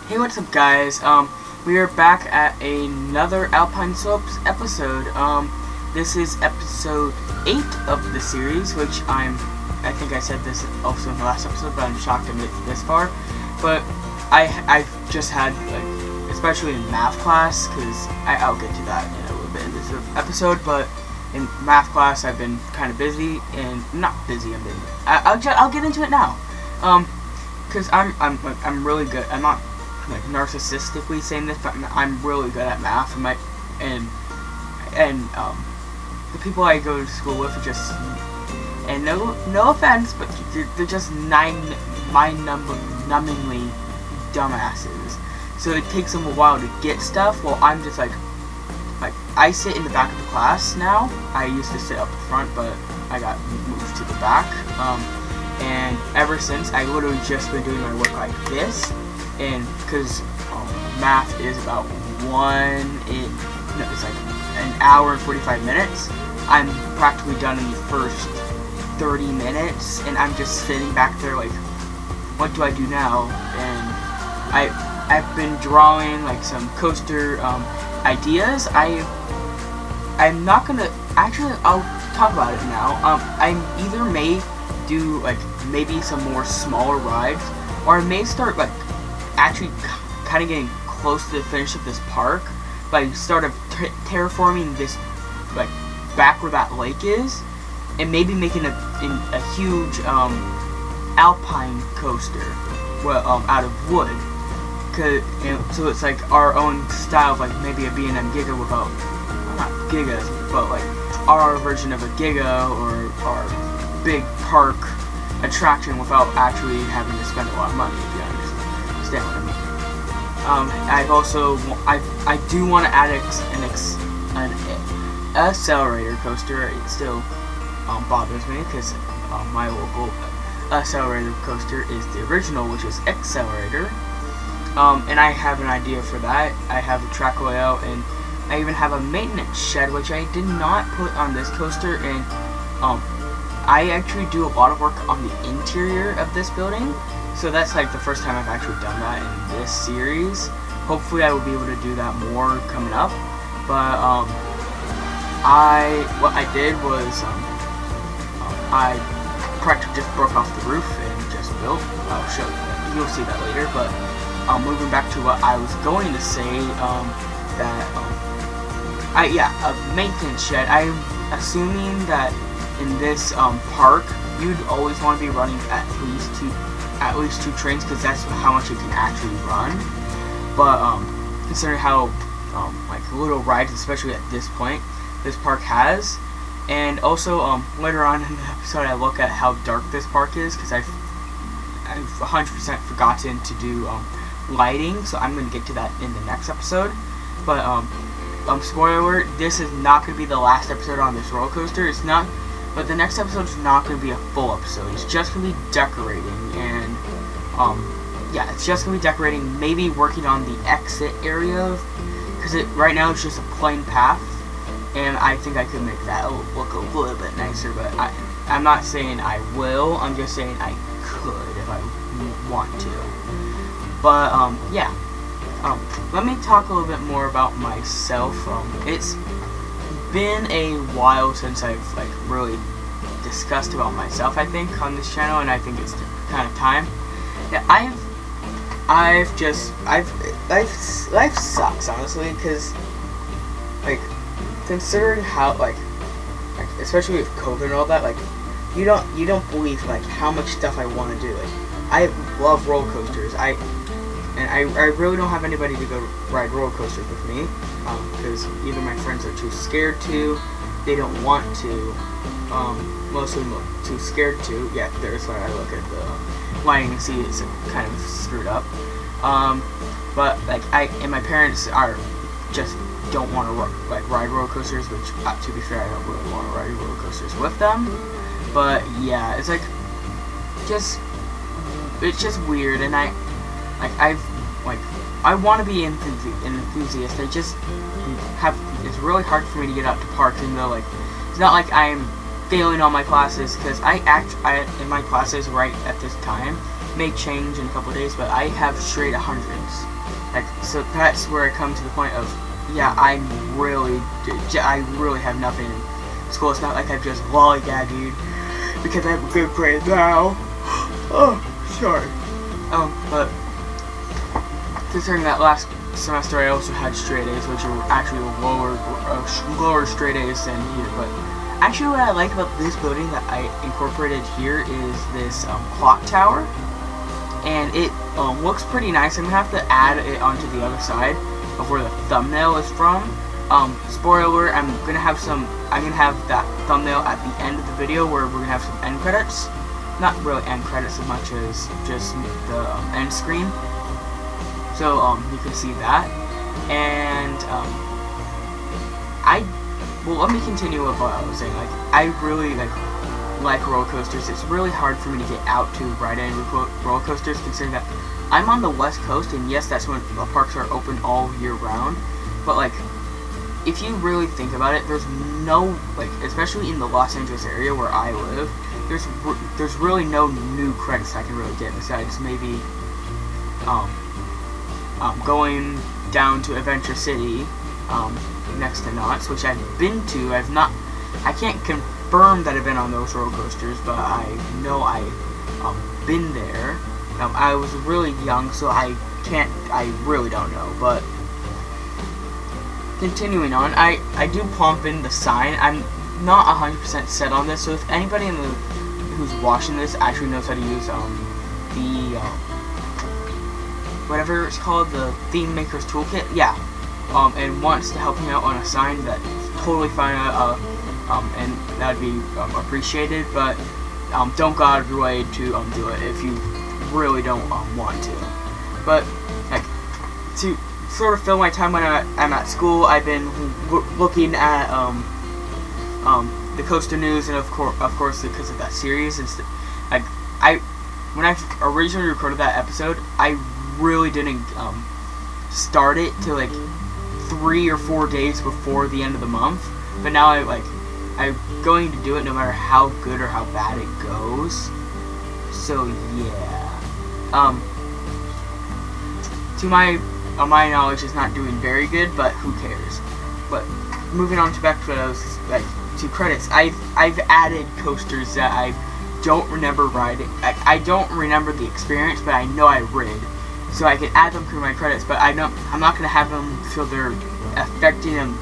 Hey, what's up, guys? We are back at another Alpine Slopes episode. This is episode 8 of the series, which I think I said this also in the last episode, but I'm shocked to make it this far. But I've just had, like, especially in math class, because I'll get to that in a little bit in this episode, but in math class I've been kind of busy, and not busy, I'll get into it now. Because I'm really good. I'm not like narcissistically saying this, but I'm really good at math, and the people I go to school with are just, and no offense, but they're just mind-numbingly dumbasses. So it takes them a while to get stuff. Well, I'm just like I sit in the back of the class now. I used to sit up front, but I got moved to the back. And ever since, I literally just been doing my work like this. And because math is about it's like an hour and 45 minutes. I'm practically done in the first 30 minutes, and I'm just sitting back there like, what do I do now? And I've been drawing like some coaster ideas. I'm not gonna actually. I'll talk about it now. I either may do like maybe some more smaller rides, or I may start like actually kind of getting close to the finish of this park by start of terraforming this like back where that lake is, and maybe making a huge alpine coaster, well, out of wood. So it's like our own style of like maybe a B&M Giga without, well, not Gigas, but like our version of a Giga, or our big park attraction without actually having to spend a lot of money, if you understand what I mean. I do want to add an accelerator coaster. It still bothers me because my local accelerator coaster is the original, which is Accelerator. And I have an idea for that. I have a track layout, and I even have a maintenance shed, which I did not put on this coaster. And I actually do a lot of work on the interior of this building, so that's like the first time I've actually done that in this series. Hopefully I will be able to do that more coming up. But what I did was I practically just broke off the roof and just built. I'll show you. You'll see that later. But moving back to what I was going to say, a maintenance shed. I'm assuming that in this park, you'd always want to be running at least two trains, because that's how much you can actually run. But considering how like little rides, especially at this point, this park has, and also later on in the episode, I look at how dark this park is, because I've 100% forgotten to do lighting, so I'm going to get to that in the next episode. But spoiler alert, this is not going to be the last episode on this roller coaster. It's not, but the next episode is not going to be a full episode. It's just going to be decorating, and yeah, it's just going to be decorating, maybe working on the exit area, because right now it's just a plain path, and I think I could make that look a little bit nicer, but I'm not saying I will, I'm just saying I could if I want to. But yeah, let me talk a little bit more about myself. It's been a while since I've like really discussed about myself, I think, on this channel, and I think it's kind of time. Yeah, life sucks, honestly, because like considering how like especially with COVID and all that, like you don't believe like how much stuff I want to do. Like I love roller coasters. I really don't have anybody to go ride roller coasters with me, because either my friends are too scared to, they don't want to, mostly too scared to. Yeah, there's when I look at the lighting and see it's kind of screwed up. But like and my parents are just don't want to ride roller coasters, which to be fair, I don't really want to ride roller coasters with them. But yeah, it's like it's just weird, and I want to be an enthusiast. It's really hard for me to get out to parks, even though like it's not like I'm failing all my classes, because in my classes right at this time, may change in a couple of days, but I have straight 100s. Like, so that's where I come to the point of, yeah, I really have nothing in school. It's not like I've just lollygagged, dude, because I have a good grade now. Oh, sorry. But considering that last semester I also had straight A's, which are actually lower straight A's than here. But actually, what I like about this building that I incorporated here is this clock tower, and it looks pretty nice. I'm gonna have to add it onto the other side of where the thumbnail is from. Spoiler: I'm gonna have that thumbnail at the end of the video where we're gonna have some end credits. Not really end credits as much as just the end screen. So you can see that, and well, let me continue with what I was saying. Like, I really like roller coasters. It's really hard for me to get out to ride any roller coasters, considering that I'm on the West Coast, and yes, that's when the parks are open all year round. But like, if you really think about it, there's no, like, especially in the Los Angeles area where I live, there's really no new credits I can really get besides maybe going down to Adventure City next to Knott's, which I've been to. I can't confirm that I've been on those roller coasters, but I know I've been there. I was really young, so I really don't know. But continuing on, I do plump in the sign. I'm not 100% set on this, so if anybody who's watching this actually knows how to use the whatever it's called, the Theme Maker's Toolkit, yeah, and wants to help me out on a sign, that's totally fine, and that'd be appreciated, but don't go out of your way to do it if you really don't want to. But like, to sort of fill my time when I'm at school, I've been looking at the Coaster News, and of course because of that series, and like, when I originally recorded that episode, I really didn't start it till like 3 or 4 days before the end of the month, but now I'm going to do it no matter how good or how bad it goes. So yeah, to my knowledge, it's not doing very good, but who cares. But moving on to back to those, like, to credits, I've added coasters that I don't remember riding. I don't remember the experience, but I know I rid, so I can add them to my credits. But I'm not gonna have them so they're affecting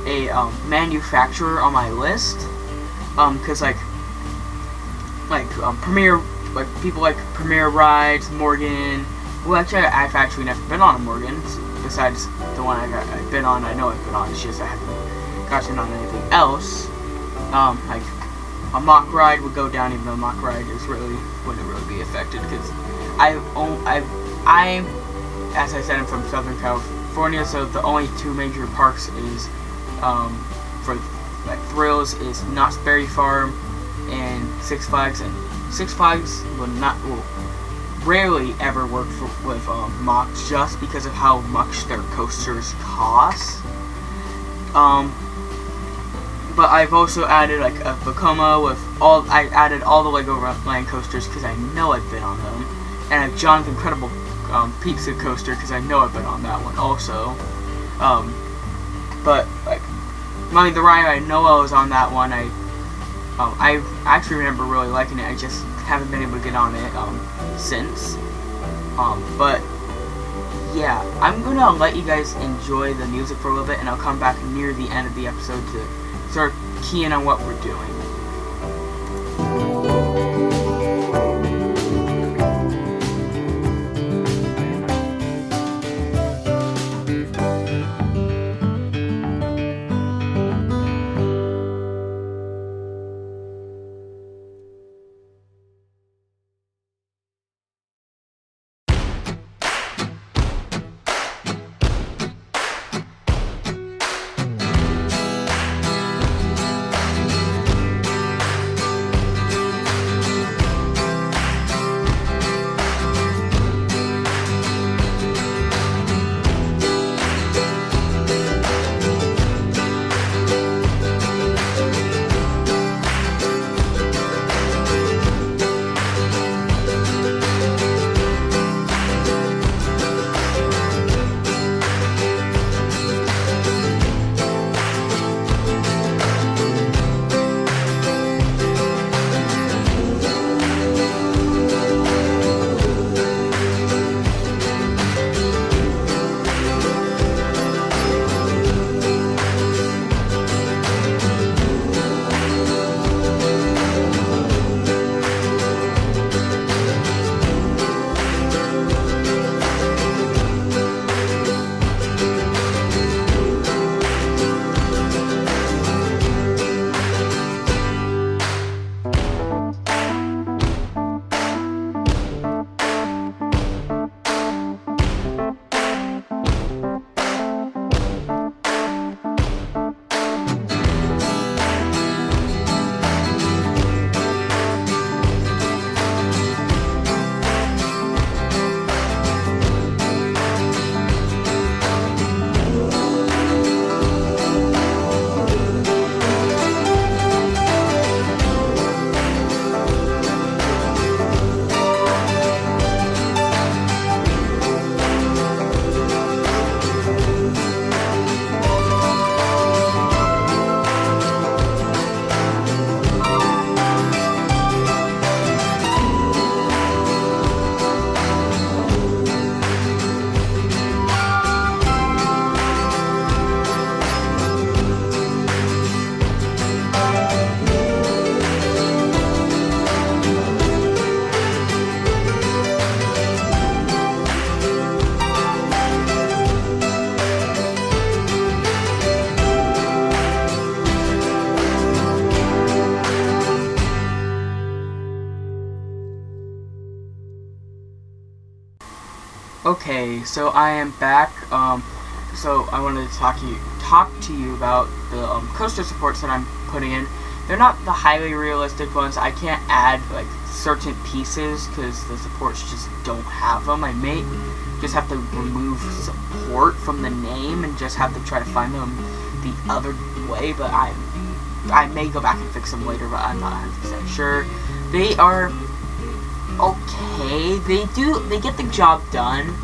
a manufacturer on my list, because Premier, like, people like Premier Rides, Morgan. Well, actually, I've actually never been on a Morgan besides the one I've been on. I know I've been on. It's just I haven't gotten on anything else. Like, a mock ride would go down, even though a mock ride wouldn't really be affected, because I, as I said, I'm from Southern California, so the only 2 major parks is for like thrills is Knott's Berry Farm and Six Flags, and Six Flags will rarely ever work with mocks, just because of how much their coasters cost. But I've also added like a Vekoma with I added all the Lego Land coasters because I know I've been on them, and a Jonathan Incredible Peakside coaster because I know I've been on that one also. But like, Money the Ride, I know I was on that one. I actually remember really liking it. I just haven't been able to get on it since. But yeah, I'm gonna let you guys enjoy the music for a little bit, and I'll come back near the end of the episode to start keying on what we're doing. Okay, so I am back. So I wanted to talk to you about the coaster supports that I'm putting in. They're not the highly realistic ones. I can't add like certain pieces because the supports just don't have them. I may just have to remove support from the name and just have to try to find them the other way. But I may go back and fix them later, but I'm not 100% sure. They are okay. They get the job done.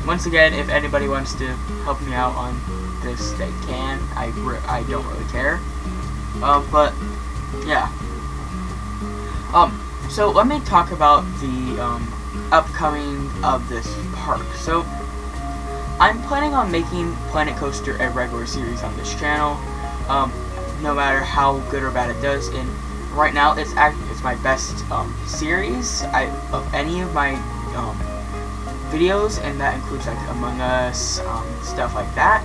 Once again, if anybody wants to help me out on this, they can. I don't really care. But yeah. So let me talk about the upcoming of this park. So I'm planning on making Planet Coaster a regular series on this channel. No matter how good or bad it does, and right now it's my best series of any of my videos, and that includes like Among Us, stuff like that.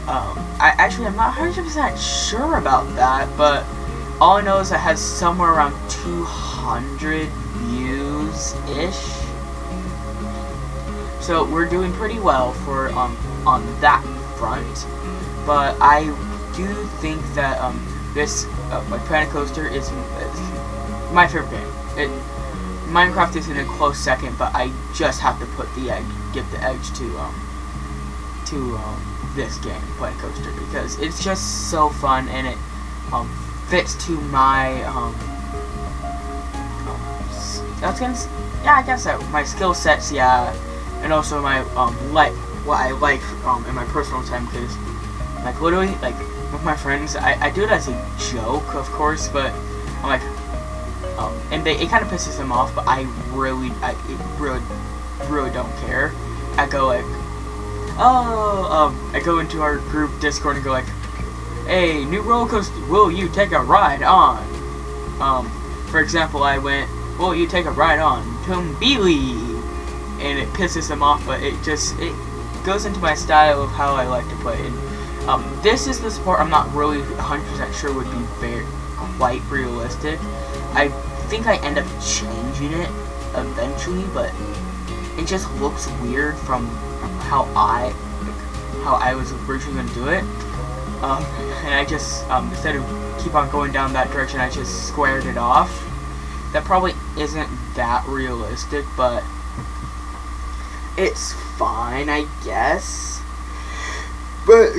I'm not 100% sure about that, but all I know is it has somewhere around 200 views-ish. So we're doing pretty well for on that front. But I do think that this like Planet Coaster is my favorite game. Minecraft is in a close second, but I just have to give the edge to this game, Planet Coaster, because it's just so fun and it fits to my I guess that my skill sets, and also my what I like in my personal time, because like literally like with my friends I do it as a joke, of course, but I'm like and it kind of pisses them off, but I really don't care. I go like, I go into our group Discord and go like, hey, new roller coaster, will you take a ride on? For example, I went, will you take a ride on Tumbili? And it pisses them off, but it goes into my style of how I like to play. And this is the support I'm not really 100% sure would be quite realistic. I think I end up changing it eventually, but it just looks weird from how I was originally going to do it. And I just, instead of keep on going down that direction, I just squared it off. That probably isn't that realistic, but it's fine, I guess. But,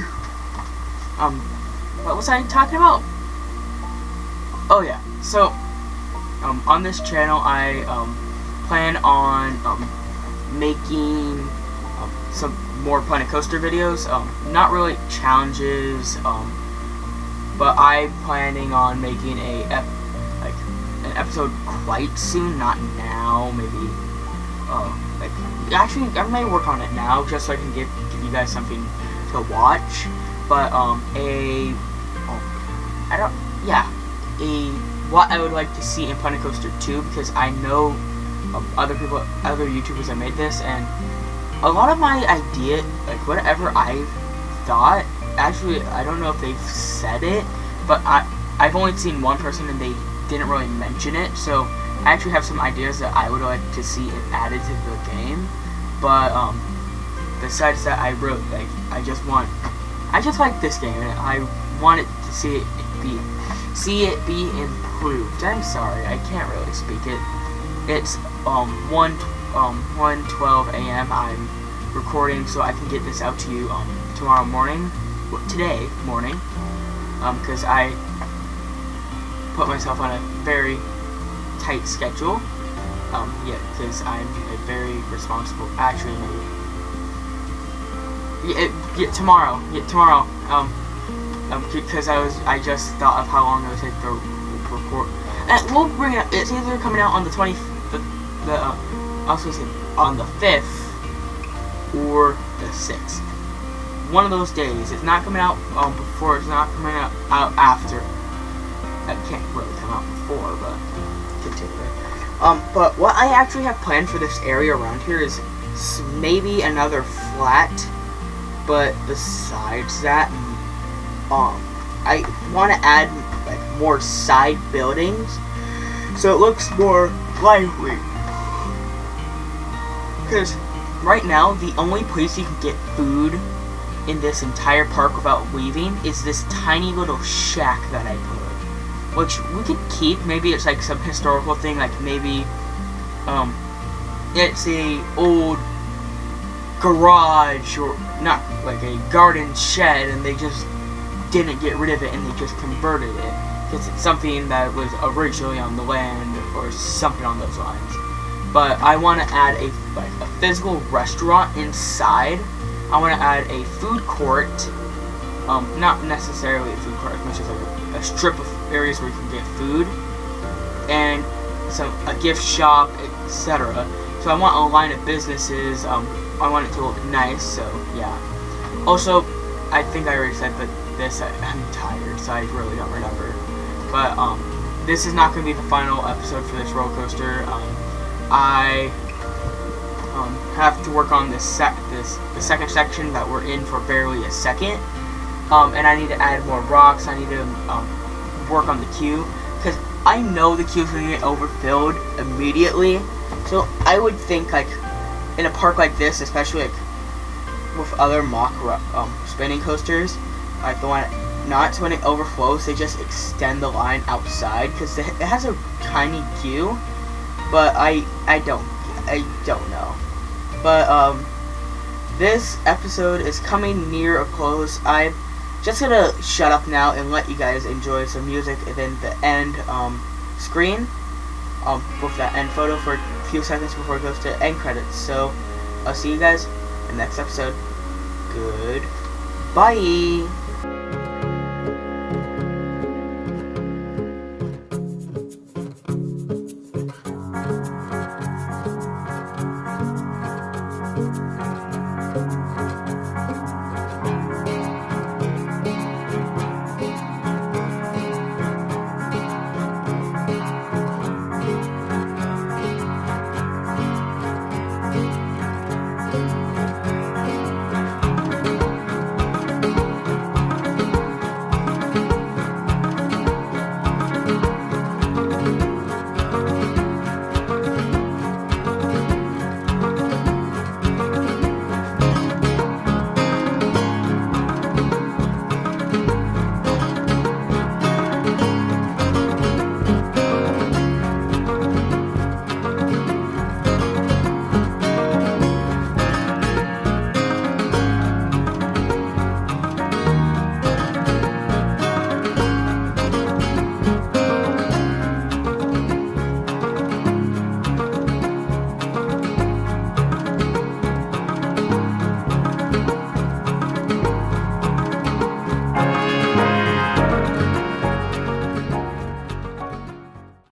what was I talking about? Oh yeah, so, on this channel, I, plan on, making, some more Planet Coaster videos, not really challenges, but I'm planning on making an episode quite soon, not now, maybe, actually, I may work on it now, just so I can give you guys something to watch, but, what I would like to see in Planet Coaster 2, because I know other YouTubers have made this, and a lot of my idea, like whatever I thought, actually I don't know if they've said it, but I've only seen one person and they didn't really mention it, so I actually have some ideas that I would like to see it added to the game. But besides that, I just like this game, and I want it to see it be improved. I'm sorry, I can't really speak it. It's 1:12 a.m. I'm recording so I can get this out to you today morning, because I put myself on a very tight schedule. Because I'm a very responsible. Actually, tomorrow. Because I just thought of how long it would take to record. And we'll bring it up. It's either coming out on the 20th, on the 5th, or the 6th. One of those days. It's not coming out before. It's not coming out after. It can't really come out before, but continue. But what I actually have planned for this area around here is maybe another flat. But besides that, I want to add like more side buildings, so it looks more lively. Because right now, the only place you can get food in this entire park without leaving is this tiny little shack that I put. Which we could keep. Maybe it's like some historical thing, like maybe, it's a old garage, or not, like a garden shed, and they just didn't get rid of it and they just converted it. Because it's something that was originally on the land, or something on those lines. But I want to add a physical restaurant inside. I want to add a food court, not necessarily a food court, as much as like a strip of areas where you can get food, and a gift shop, etc. So I want a line of businesses. I want it to look nice. So yeah. Also, I think I already said that I'm tired, so I really don't remember. But this is not going to be the final episode for this roller coaster. I have to work on the second section that we're in for barely a second, and I need to add more rocks. I need to work on the queue, because I know the queue is going to get overfilled immediately. So I would think, like, in a park like this, especially like with other mock spinning coasters, like the one at Knott's, when it overflows, they just extend the line outside, because it has a tiny queue. But I don't know. But this episode is coming near a close. I'm just gonna shut up now and let you guys enjoy some music, and then the end screen with that end photo for a few seconds before it goes to end credits. So I'll see you guys in the next episode. Goodbye.